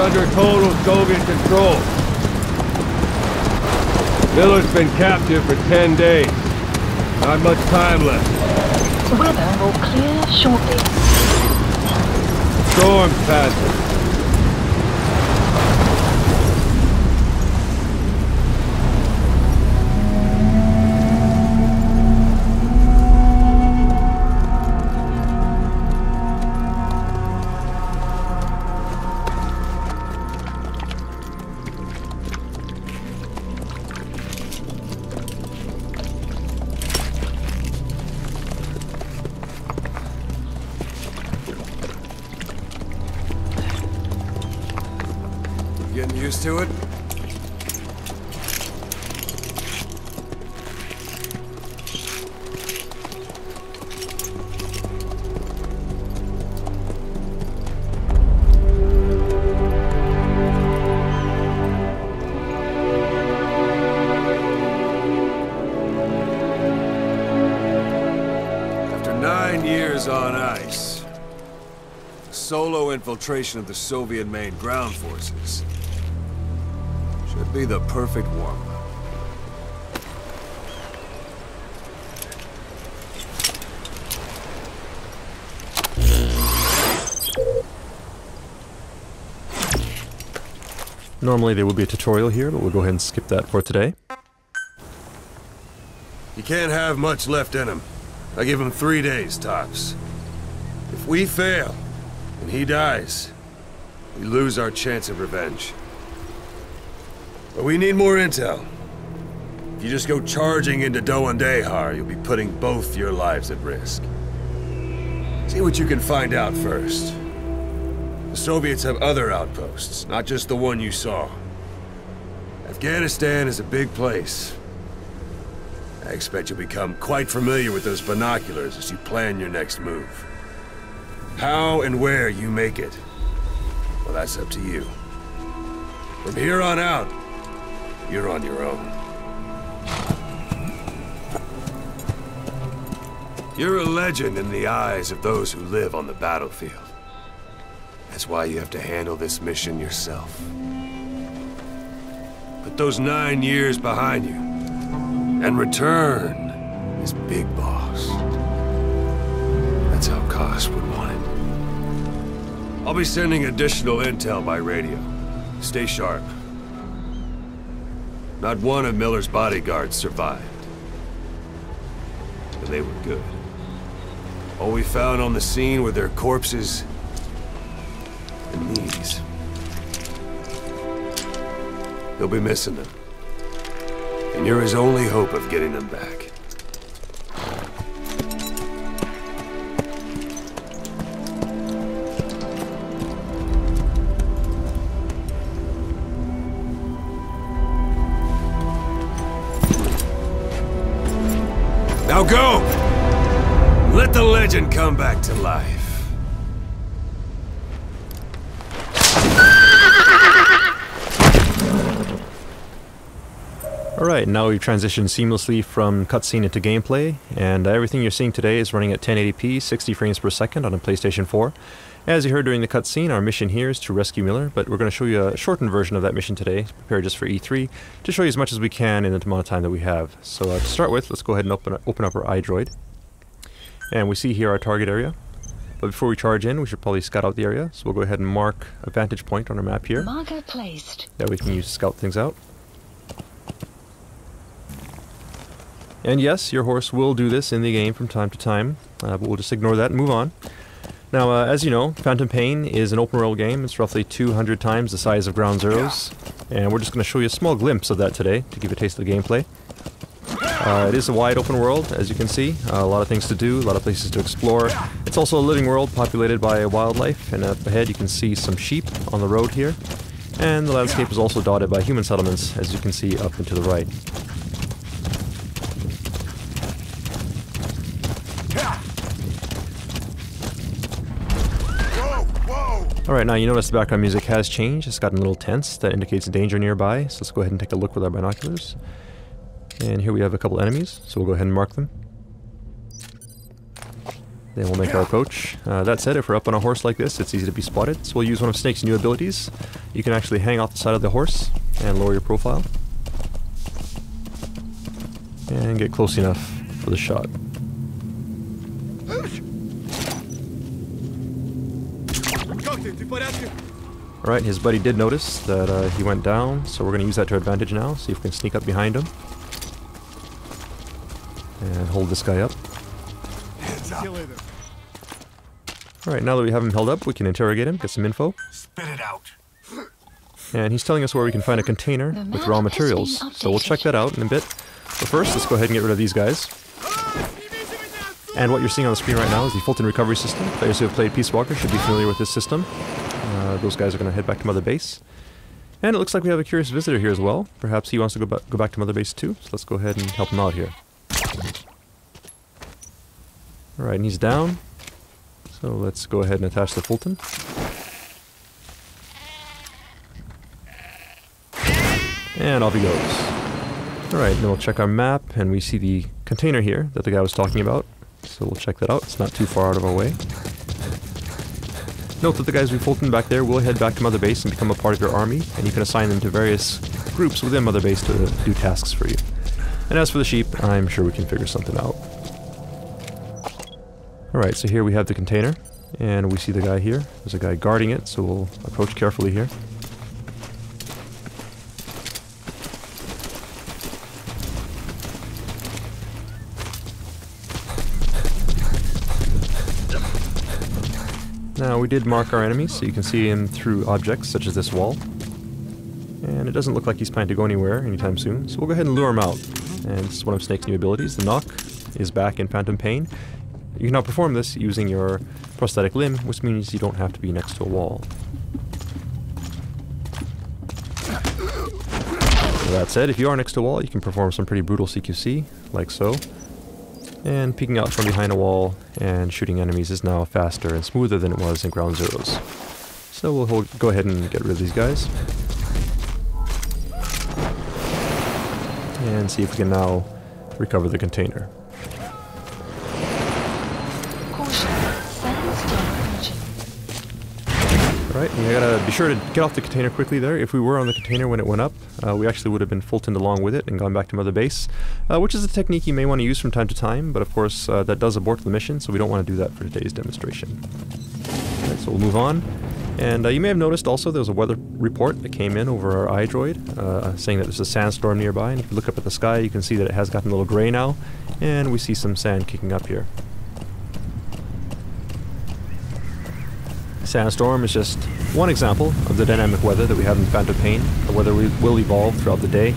under total Soviet control. Miller's been captive for 10 days. Not much time left. The weather will clear shortly. Storm's passing. Getting used to it? After 9 years on ice, solo infiltration of the Soviet main ground forces should be the perfect warm-up. Normally there would be a tutorial here, but we'll go ahead and skip that for today. You can't have much left in him. I give him 3 days, tops. If we fail, and he dies, we lose our chance of revenge. But we need more intel. If you just go charging into Doandehar, you'll be putting both your lives at risk. See what you can find out first. The Soviets have other outposts, not just the one you saw. Afghanistan is a big place. I expect you'll become quite familiar with those binoculars as you plan your next move. How and where you make it, well, that's up to you. From here on out, you're on your own. You're a legend in the eyes of those who live on the battlefield. That's why you have to handle this mission yourself. Put those 9 years behind you, and return as Big Boss. That's how Koss would want it. I'll be sending additional intel by radio. Stay sharp. Not one of Miller's bodyguards survived. And they were good. All we found on the scene were their corpses and knees. They'll be missing them. And you're his only hope of getting them back. Now go! Let the legend come back to life. Alright, now we've transitioned seamlessly from cutscene into gameplay, and everything you're seeing today is running at 1080p, 60 frames per second on a PlayStation 4. As you heard during the cutscene, our mission here is to rescue Miller, but we're going to show you a shortened version of that mission today, prepared just for E3, to show you as much as we can in the amount of time that we have. So to start with, let's go ahead and open up our iDroid. And we see here our target area. But before we charge in, we should probably scout out the area, so we'll go ahead and mark a vantage point on our map here. Marker placed. That we can use to scout things out. And yes, your horse will do this in the game from time to time, but we'll just ignore that and move on. Now, as you know, Phantom Pain is an open world game. It's roughly 200 times the size of Ground Zeroes, and we're just going to show you a small glimpse of that today to give you a taste of the gameplay. It is a wide open world, as you can see. A lot of things to do, a lot of places to explore. It's also a living world populated by wildlife, and up ahead you can see some sheep on the road here. And the landscape is also dotted by human settlements, as you can see up and to the right. Alright, now you notice the background music has changed. It's gotten a little tense. That indicates danger nearby. So let's go ahead and take a look with our binoculars. And here we have a couple enemies, so we'll go ahead and mark them. Then we'll make our approach. That said, if we're up on a horse like this, it's easy to be spotted, so we'll use one of Snake's new abilities. You can actually hang off the side of the horse and lower your profile. And get close enough for the shot. Alright, his buddy did notice that he went down, so we're going to use that to our advantage now. See if we can sneak up behind him. And hold this guy up. Alright, now that we have him held up, we can interrogate him, get some info. Spit it out. And he's telling us where we can find a container with raw materials, so we'll check that out in a bit. But first, let's go ahead and get rid of these guys. And what you're seeing on the screen right now is the Fulton recovery system. Players who have played Peace Walker should be familiar with this system. Those guys are going to head back to Mother Base. And it looks like we have a curious visitor here as well. Perhaps he wants to go back to Mother Base too, so let's go ahead and help him out here. Alright, and he's down. So let's go ahead and attach the Fulton. And off he goes. Alright, then we'll check our map, and we see the container here that the guy was talking about. So we'll check that out. It's not too far out of our way. Note that the guys we Fulton back there will head back to Mother Base and become a part of your army, and you can assign them to various groups within Mother Base to do tasks for you. And as for the sheep, I'm sure we can figure something out. Alright, so here we have the container, and we see the guy here. There's a guy guarding it, so we'll approach carefully here. Now, we did mark our enemies, so you can see him through objects such as this wall. And it doesn't look like he's planning to go anywhere anytime soon, so we'll go ahead and lure him out. And this is one of Snake's new abilities. The knock is back in Phantom Pain. You can now perform this using your prosthetic limb, which means you don't have to be next to a wall. So that said, if you are next to a wall, you can perform some pretty brutal CQC, like so. And peeking out from behind a wall and shooting enemies is now faster and smoother than it was in Ground Zeroes. So we'll go ahead and get rid of these guys. And see if we can now recover the container. Alright, we gotta be sure to get off the container quickly there. If we were on the container when it went up, we actually would have been Fultoned along with it and gone back to Mother Base, which is a technique you may want to use from time to time, but of course that does abort the mission, so we don't want to do that for today's demonstration. Alright, so we'll move on. And you may have noticed also there was a weather report that came in over our iDroid, saying that there's a sandstorm nearby, and if you look up at the sky you can see that it has gotten a little gray now, and we see some sand kicking up here. Sandstorm is just one example of the dynamic weather that we have in Phantom Pain. The weather will evolve throughout the day.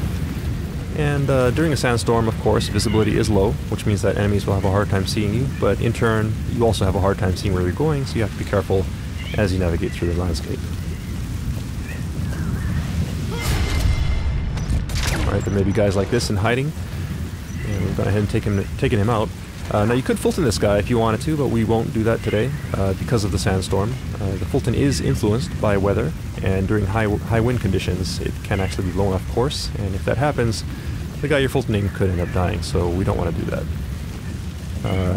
And during a sandstorm, of course, visibility is low, which means that enemies will have a hard time seeing you, but in turn, you also have a hard time seeing where you're going, so you have to be careful as you navigate through the landscape. Alright, there may be guys like this in hiding, and we've gone ahead and taken him out. Now you could Fulton this guy if you wanted to, but we won't do that today because of the sandstorm. The Fulton is influenced by weather, and during high wind conditions it can actually be blown off course, and if that happens, the guy you're Fultoning could end up dying, so we don't want to do that.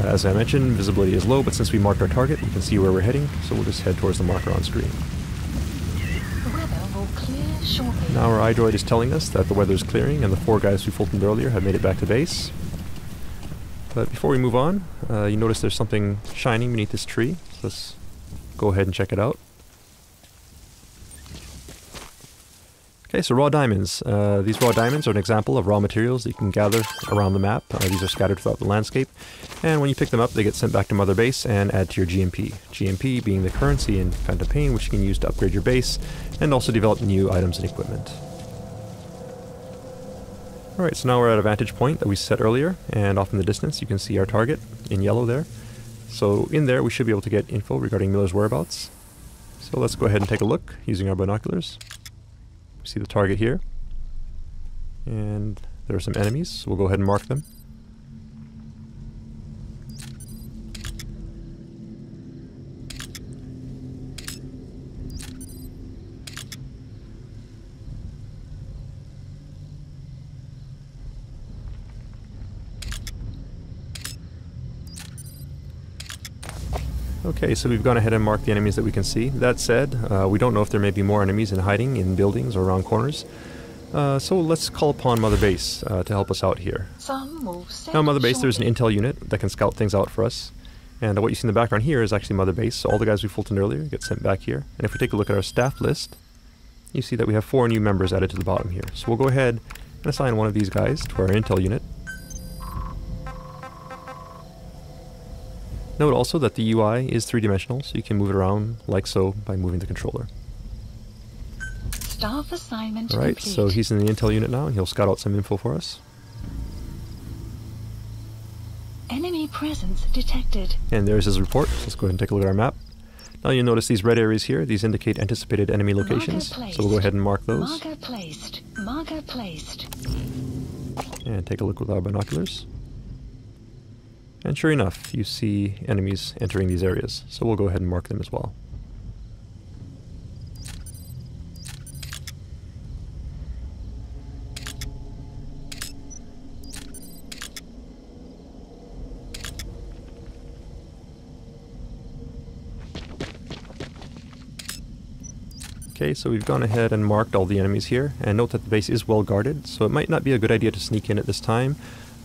As I mentioned, visibility is low, but since we marked our target, we can see where we're heading, so we'll just head towards the marker on screen. The weather will clear shortly. Now our iDroid is telling us that the weather is clearing, and the 4 guys we Fultoned earlier have made it back to base. But before we move on, you notice there's something shining beneath this tree. So let's go ahead and check it out. Okay, so raw diamonds. These raw diamonds are an example of raw materials that you can gather around the map. These are scattered throughout the landscape. And when you pick them up, they get sent back to Mother Base and add to your GMP. GMP being the currency in Phantom Pain, which you can use to upgrade your base and also develop new items and equipment. Alright, so now we're at a vantage point that we set earlier, and off in the distance you can see our target in yellow there. So in there we should be able to get info regarding Miller's whereabouts. So let's go ahead and take a look using our binoculars. We see the target here, and there are some enemies, so we'll go ahead and mark them. Okay, so we've gone ahead and marked the enemies that we can see. That said, we don't know if there may be more enemies in hiding in buildings or around corners. So let's call upon Mother Base to help us out here. Now, Mother Base, there's an intel unit that can scout things out for us. And what you see in the background here is actually Mother Base. So all the guys we fultoned earlier get sent back here. And if we take a look at our staff list, you see that we have 4 new members added to the bottom here. So we'll go ahead and assign one of these guys to our intel unit. Note also that the UI is 3-dimensional, so you can move it around like so by moving the controller. Staff assignment Alright, complete. so he's in the intel unit now, and he'll scout out some info for us. Enemy presence detected. And there's his report. So let's go ahead and take a look at our map. Now you'll notice these red areas here. These indicate anticipated enemy locations. So we'll go ahead and mark those. Marker placed. Marker placed. And take a look with our binoculars. And sure enough, you see enemies entering these areas. So we'll go ahead and mark them as well. Okay, so we've gone ahead and marked all the enemies here, and note that the base is well guarded, so it might not be a good idea to sneak in at this time.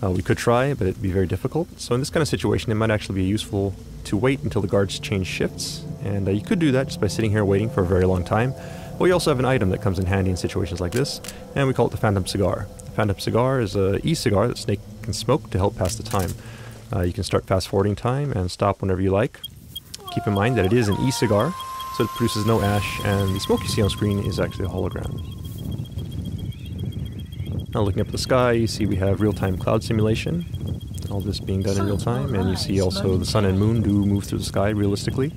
We could try, but it'd be very difficult. So in this kind of situation, it might actually be useful to wait until the guards change shifts, and you could do that just by sitting here waiting for a very long time. But we also have an item that comes in handy in situations like this, and we call it the Phantom Cigar. The Phantom Cigar is an e-cigar that Snake can smoke to help pass the time. You can start fast-forwarding time and stop whenever you like. Keep in mind that it is an e-cigar, so it produces no ash, and the smoke you see on screen is actually a hologram. Now looking up at the sky, you see we have real-time cloud simulation. All this being done in real time, and you see also the sun and moon do move through the sky realistically,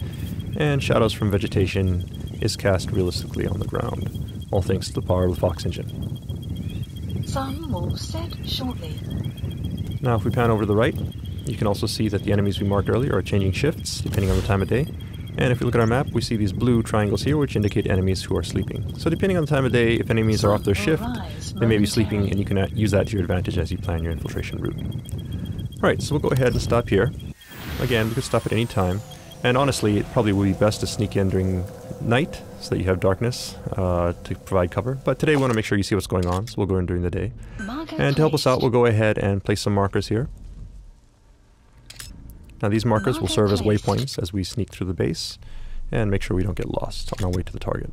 and shadows from vegetation is cast realistically on the ground, all thanks to the power of the Fox engine. Sun will set shortly. Now if we pan over to the right, you can also see that the enemies we marked earlier are changing shifts depending on the time of day. And if we look at our map, we see these blue triangles here, which indicate enemies who are sleeping. So depending on the time of day, if enemies are off their shift, they may be sleeping, and you can use that to your advantage as you plan your infiltration route. Alright, so we'll go ahead and stop here. Again, we could stop at any time. And honestly, it probably would be best to sneak in during night, so that you have darkness to provide cover. But today we want to make sure you see what's going on, so we'll go in during the day. And to help us out, we'll go ahead and place some markers here. Now these markers will serve as waypoints as we sneak through the base and make sure we don't get lost on our way to the target.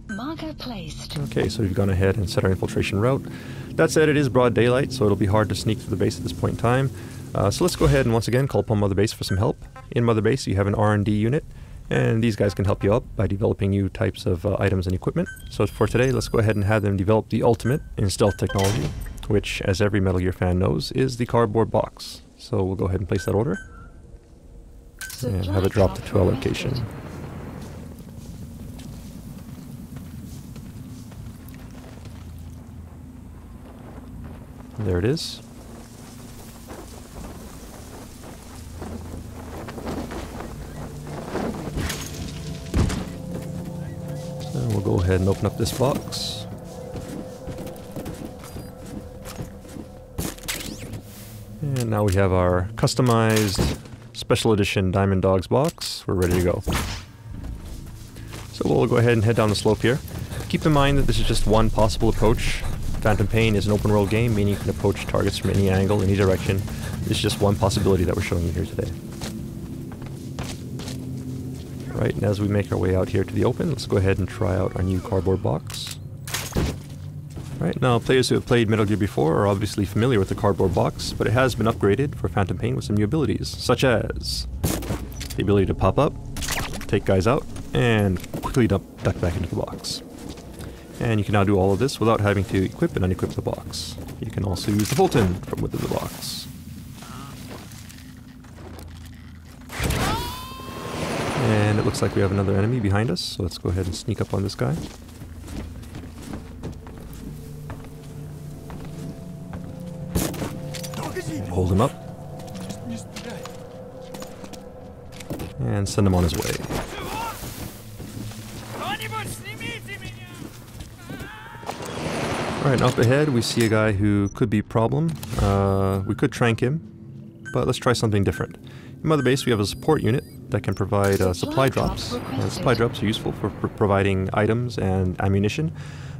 Marker placed. Okay, so we've gone ahead and set our infiltration route. That said, it is broad daylight, so it'll be hard to sneak through the base at this point in time. So let's go ahead and once again call upon Mother Base for some help. In Mother Base you have an R&D unit, and these guys can help you out by developing new types of items and equipment. So for today, let's go ahead and have them develop the ultimate in stealth technology, which, as every Metal Gear fan knows, is the cardboard box. So we'll go ahead and place that order, and have it dropped to our location. And there it is. So we'll go ahead and open up this box. And now we have our customized special edition Diamond Dogs box. We're ready to go. So we'll go ahead and head down the slope here. Keep in mind that this is just one possible approach. Phantom Pain is an open world game, meaning you can approach targets from any angle, any direction. It's just one possibility that we're showing you here today. Right, and as we make our way out here to the open, let's go ahead and try out our new cardboard box. Right, now players who have played Metal Gear before are obviously familiar with the cardboard box, but it has been upgraded for Phantom Pain with some new abilities, such as the ability to pop up, take guys out, and quickly duck back into the box. And you can now do all of this without having to equip and unequip the box. You can also use the Fulton from within the box. And it looks like we have another enemy behind us, so let's go ahead and sneak up on this guy. Hold him up. And send him on his way. Alright, up ahead we see a guy who could be a problem. We could trank him. but let's try something different. In Mother Base we have a support unit that can provide supply drops. Supply drops are useful for providing items and ammunition,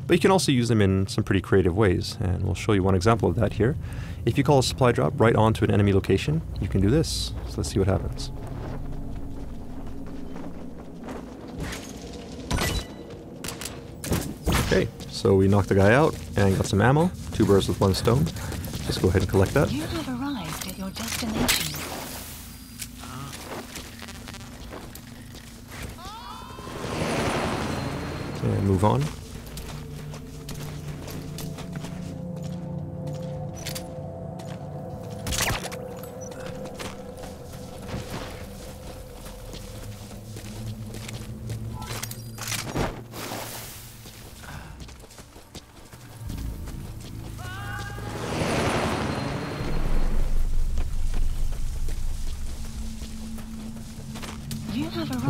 but you can also use them in some pretty creative ways, and we'll show you one example of that here. If you call a supply drop right onto an enemy location, you can do this. So let's see what happens. Okay, so we knocked the guy out and got some ammo. 2 birds with 1 stone. Let's go ahead and collect that. You have arrived at your destination. And move on.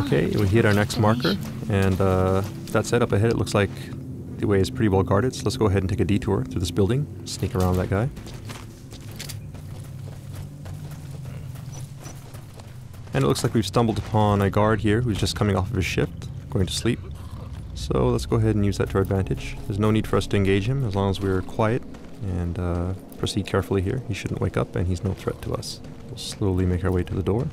Okay, we hit our next marker, and that's it. Up ahead it looks like the way is pretty well guarded, so let's go ahead and take a detour through this building, sneak around that guy. And it looks like we've stumbled upon a guard here who's just coming off of his shift, going to sleep. So let's go ahead and use that to our advantage. There's no need for us to engage him as long as we're quiet and proceed carefully here. He shouldn't wake up and he's no threat to us. We'll slowly make our way to the door.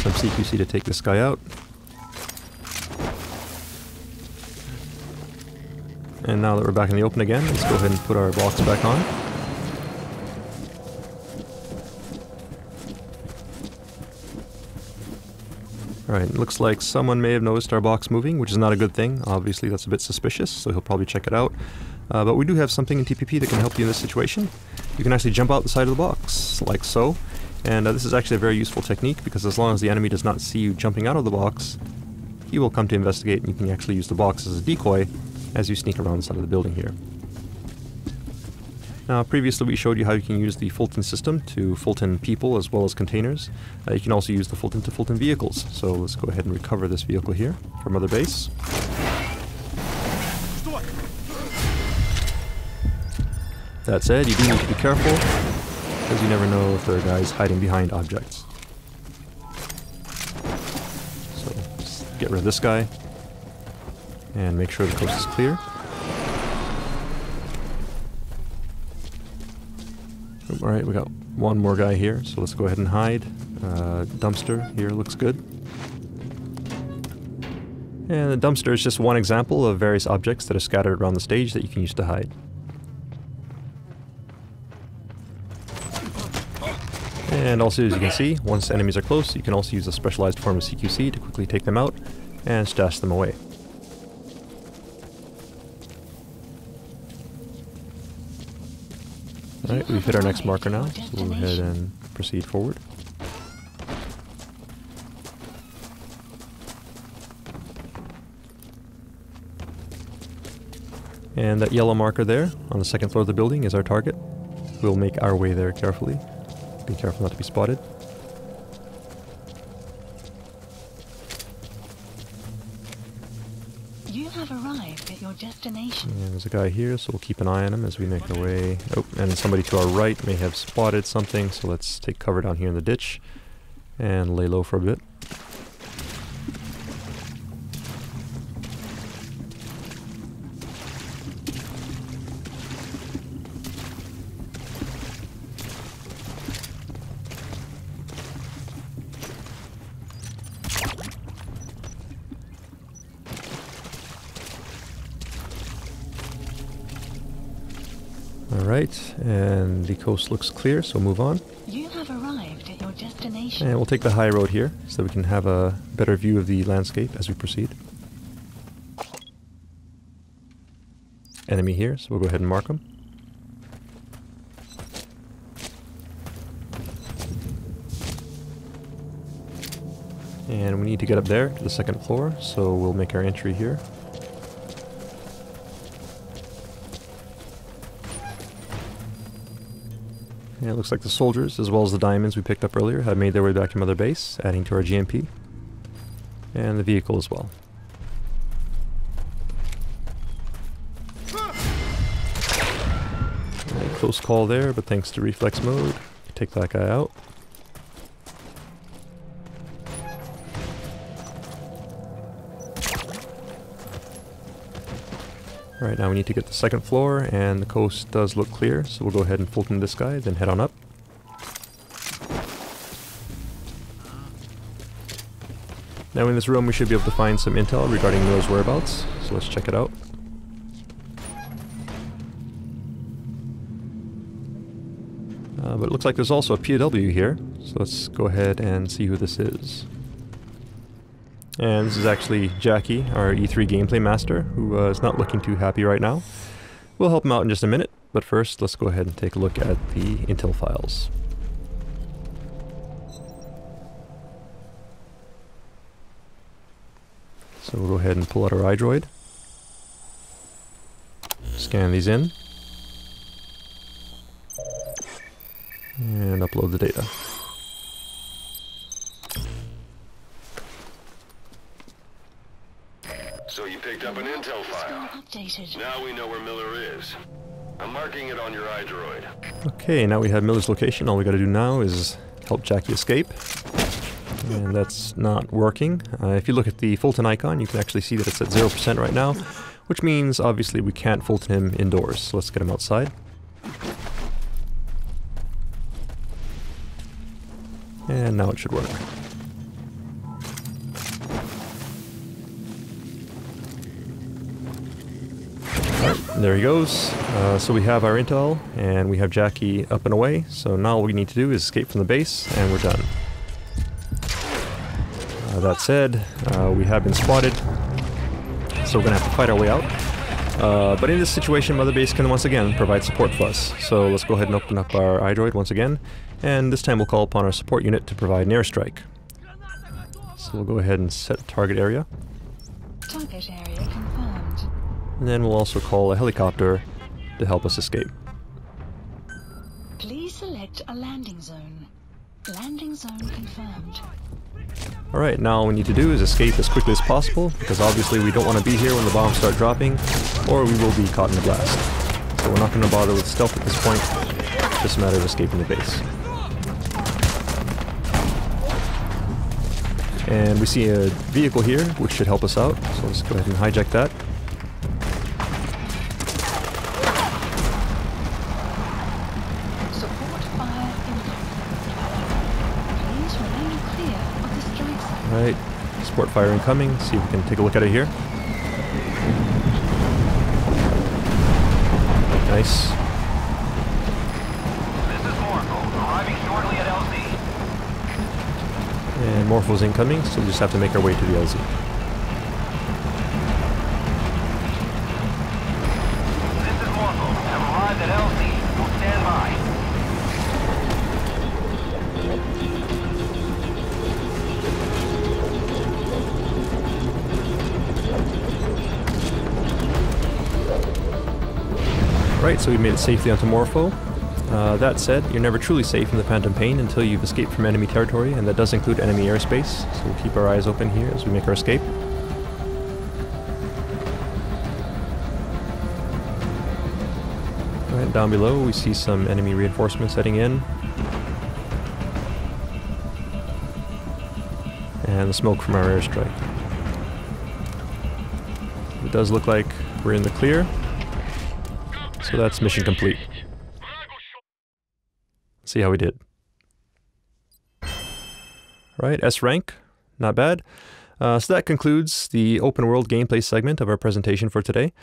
Some CQC to take this guy out. And now that we're back in the open again, let's go ahead and put our box back on. Alright, it looks like someone may have noticed our box moving, which is not a good thing. Obviously that's a bit suspicious, so he'll probably check it out. But we do have something in TPP that can help you in this situation. You can actually jump out the side of the box, like so. And this is actually a very useful technique, because as long as the enemy does not see you jumping out of the box, he will come to investigate, and you can actually use the box as a decoy as you sneak around the side of the building here. Now, previously we showed you how you can use the Fulton system to Fulton people as well as containers. You can also use the Fulton to Fulton vehicles. So let's go ahead and recover this vehicle here from Mother Base. That said, you do need to be careful, because you never know if there are guys hiding behind objects. So, let's get rid of this guy, and make sure the coast is clear. Alright, we got one more guy here, so let's go ahead and hide. Dumpster here looks good. And the dumpster is just one example of various objects that are scattered around the stage that you can use to hide. And also, as you can see, once enemies are close, you can also use a specialized form of CQC to quickly take them out and stash them away. Alright, we've hit our next marker now, so we'll go ahead and proceed forward. And that yellow marker there, on the second floor of the building, is our target. We'll make our way there carefully. Be careful not to be spotted. You have arrived at your destination. And there's a guy here, so we'll keep an eye on him as we make our way. Oh, and somebody to our right may have spotted something, so let's take cover down here in the ditch and lay low for a bit. Alright, and the coast looks clear, so move on. You have arrived at your destination. And we'll take the high road here, so we can have a better view of the landscape as we proceed. Enemy here, so we'll go ahead and mark them. And we need to get up there to the second floor, so we'll make our entry here. And it looks like the soldiers, as well as the diamonds we picked up earlier, have made their way back to Mother Base, adding to our GMP. And the vehicle as well. Close call there, but thanks to reflex mode, take that guy out. Alright, now we need to get the second floor, and the coast does look clear, so we'll go ahead and Fulton this guy, then head on up. Now in this room we should be able to find some intel regarding Miller's whereabouts, so let's check it out. But it looks like there's also a POW here, so let's go ahead and see who this is. And this is actually Jackie, our E3 gameplay master, who is not looking too happy right now. We'll help him out in just a minute, but first let's go ahead and take a look at the intel files. So we'll go ahead and pull out our iDroid, scan these in, and upload the data. So you picked up an intel file. Updated. Now we know where Miller is. I'm marking it on your iDroid. Okay, now we have Miller's location. All we gotta do now is help Jackie escape. And that's not working. If you look at the Fulton icon, you can actually see that it's at 0% right now, which means obviously we can't Fulton him indoors. So let's get him outside. And now it should work. There he goes. So we have our intel, and we have Jackie up and away. So now all we need to do is escape from the base, and we're done. That said, we have been spotted, so we're going to have to fight our way out. But in this situation, Mother Base can once again provide support for us. So let's go ahead and open up our iDroid once again, and this time we'll call upon our support unit to provide an airstrike. So we'll go ahead and set target area. Target area confirmed. And then we'll also call a helicopter to help us escape. Please select a landing zone. Landing zone confirmed. Alright, now all we need to do is escape as quickly as possible, because obviously we don't want to be here when the bombs start dropping, or we will be caught in a blast. So we're not going to bother with stealth at this point, it's just a matter of escaping the base. And we see a vehicle here, which should help us out, so let's go ahead and hijack that. Alright, support fire incoming, see if we can take a look at it here. Nice. This is Morpho, arriving shortly at LZ. And Morpho's incoming, so we just have to make our way to the LZ. This is Morpho, have arrived at LZ. We'll stand by. Right, so we made it safely onto Morpho. That said, you're never truly safe in the Phantom Pain until you've escaped from enemy territory, and that does include enemy airspace, so we'll keep our eyes open here as we make our escape. Right, down below we see some enemy reinforcements heading in. And the smoke from our airstrike. It does look like we're in the clear. So that's mission complete. Let's see how we did. Right, S rank, not bad. So that concludes the open world gameplay segment of our presentation for today.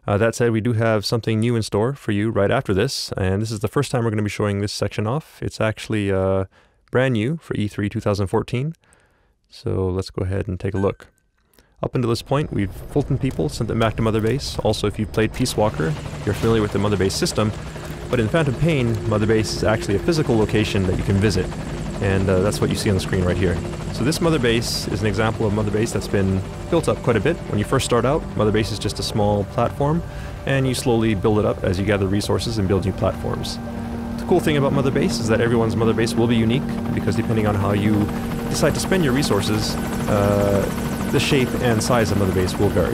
That said, we do have something new in store for you right after this, and this is the first time we're going to be showing this section off. It's actually brand new for E3 2014. So let's go ahead and take a look. Up until this point, we've Fulton people, sent them back to Mother Base. Also, if you've played Peace Walker, you're familiar with the Mother Base system. But in Phantom Pain, Mother Base is actually a physical location that you can visit. And that's what you see on the screen right here. So this Mother Base is an example of Mother Base that's been built up quite a bit. When you first start out, Mother Base is just a small platform, and you slowly build it up as you gather resources and build new platforms. The cool thing about Mother Base is that everyone's Mother Base will be unique, because depending on how you decide to spend your resources, the shape and size of Mother Base will vary.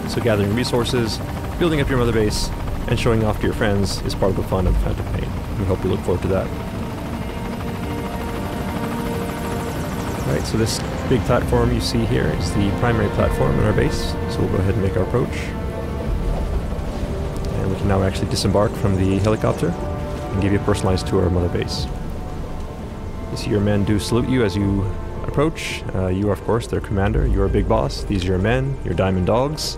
So gathering resources, building up your Mother Base, and showing off to your friends is part of the fun of Phantom Pain. We hope you look forward to that. Alright, so this big platform you see here is the primary platform in our base, so we'll go ahead and make our approach. And we can now actually disembark from the helicopter and give you a personalized tour of Mother Base. You see your men do salute you as you approach. You are, of course, their commander. You are Big Boss. These are your men, your diamond dogs.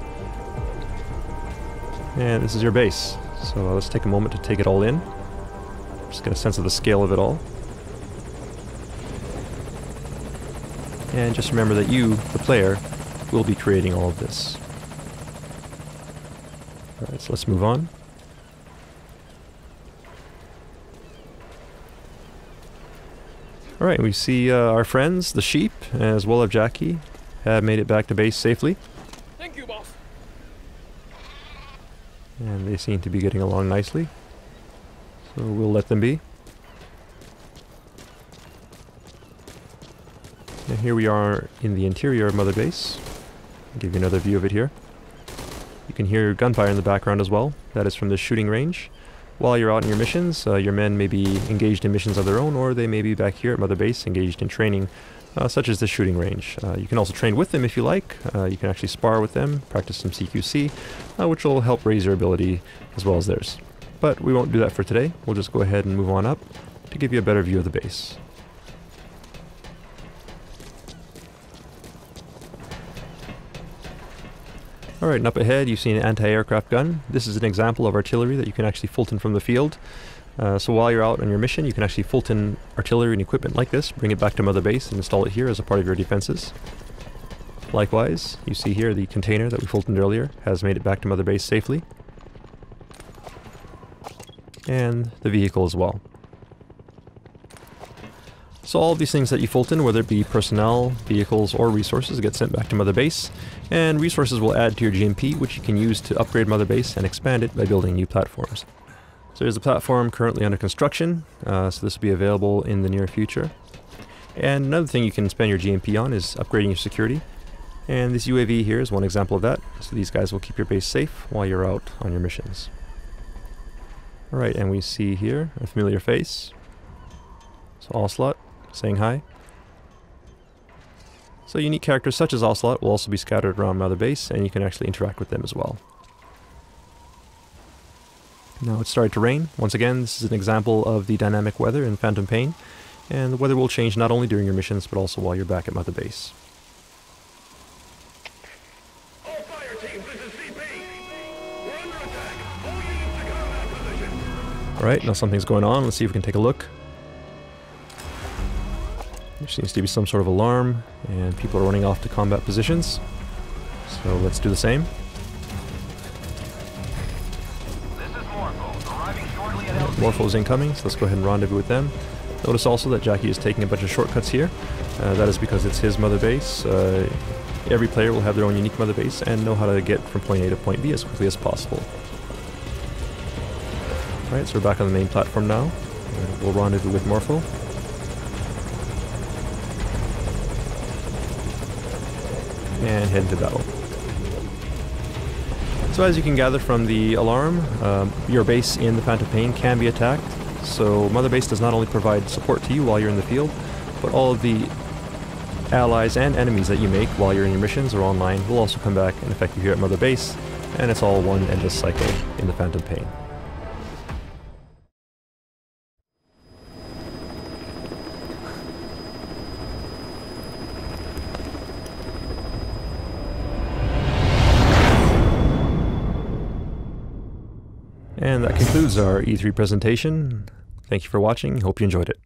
And this is your base. So let's take a moment to take it all in. Just get a sense of the scale of it all. And just remember that you, the player, will be creating all of this. Alright, so let's move on. Alright, we see our friends, the sheep, as well as Jackie, have made it back to base safely. Thank you, boss. And they seem to be getting along nicely. So we'll let them be. And here we are in the interior of Mother Base. I'll give you another view of it here. You can hear gunfire in the background as well. That is from the shooting range. While you're out on your missions, your men may be engaged in missions of their own, or they may be back here at Mother Base engaged in training, such as the shooting range. You can also train with them if you like. You can actually spar with them, practice some CQC, which will help raise your ability as well as theirs. But we won't do that for today. We'll just go ahead and move on up to give you a better view of the base. Alright, and up ahead you see an anti-aircraft gun. This is an example of artillery that you can actually Fulton from the field. So while you're out on your mission, you can actually Fulton artillery and equipment like this, bring it back to Mother Base and install it here as a part of your defenses. Likewise, you see here the container that we Fultoned earlier has made it back to Mother Base safely. And the vehicle as well. So all of these things that you Fulton, whether it be personnel, vehicles, or resources, get sent back to Mother Base, and resources will add to your GMP, which you can use to upgrade Mother Base and expand it by building new platforms. So here's a platform currently under construction, so this will be available in the near future. And another thing you can spend your GMP on is upgrading your security. And this UAV here is one example of that, so these guys will keep your base safe while you're out on your missions. Alright, and we see here a familiar face. So Ocelot, saying hi. So unique characters such as Ocelot will also be scattered around Mother Base, and you can actually interact with them as well. Now it's started to rain. Once again, this is an example of the dynamic weather in Phantom Pain, and the weather will change not only during your missions, but also while you're back at Mother Base. All fire teams, this is CP. We're under attack. All units to combat position. Alright, now something's going on. Let's see if we can take a look. There seems to be some sort of alarm, and people are running off to combat positions. So let's do the same. This is Morpho, arriving shortly at LZ. Morpho's incoming, so let's go ahead and rendezvous with them. Notice also that Jackie is taking a bunch of shortcuts here. That is because it's his Mother Base. Every player will have their own unique Mother Base and know how to get from point A to point B as quickly as possible. Alright, so we're back on the main platform now. We'll rendezvous with Morpho. And head into battle. So as you can gather from the alarm, your base in the Phantom Pain can be attacked. So Mother Base does not only provide support to you while you're in the field, but all of the allies and enemies that you make while you're in your missions or online will also come back and affect you here at Mother Base, and it's all one endless cycle in the Phantom Pain. And that concludes our E3 presentation. Thank you for watching. Hope you enjoyed it.